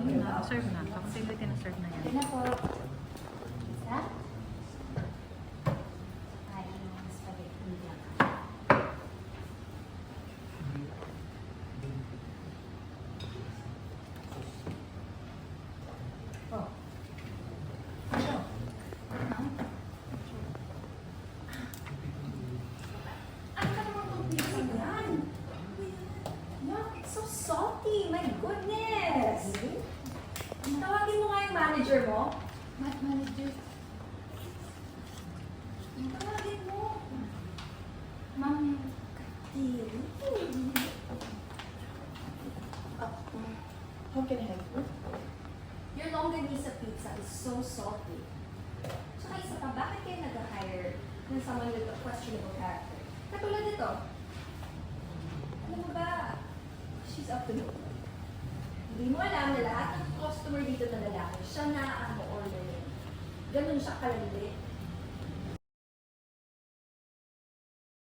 Serve na. Kapag na serve na yan. Ito na po. Isa. Ay, yung spaghetti lang. Oh. Ito. Ano ka naman itong pizza yan? Yuck, it's so salty. My goodness. Tawagin mo nga yung manager mo. Manager? Tawagin mo. Ma'am Katiri. How can I help you? Your longganisa pizza is so salty. Tsaka isa pa, bakit kayo nag-hire ng someone with a questionable character? Katulad nito. Alam mo ba, she's up to no good. Hindi mo alam na lahat ng customer dito na lalaki, siya na ang order niya. Ganun siya kalandi.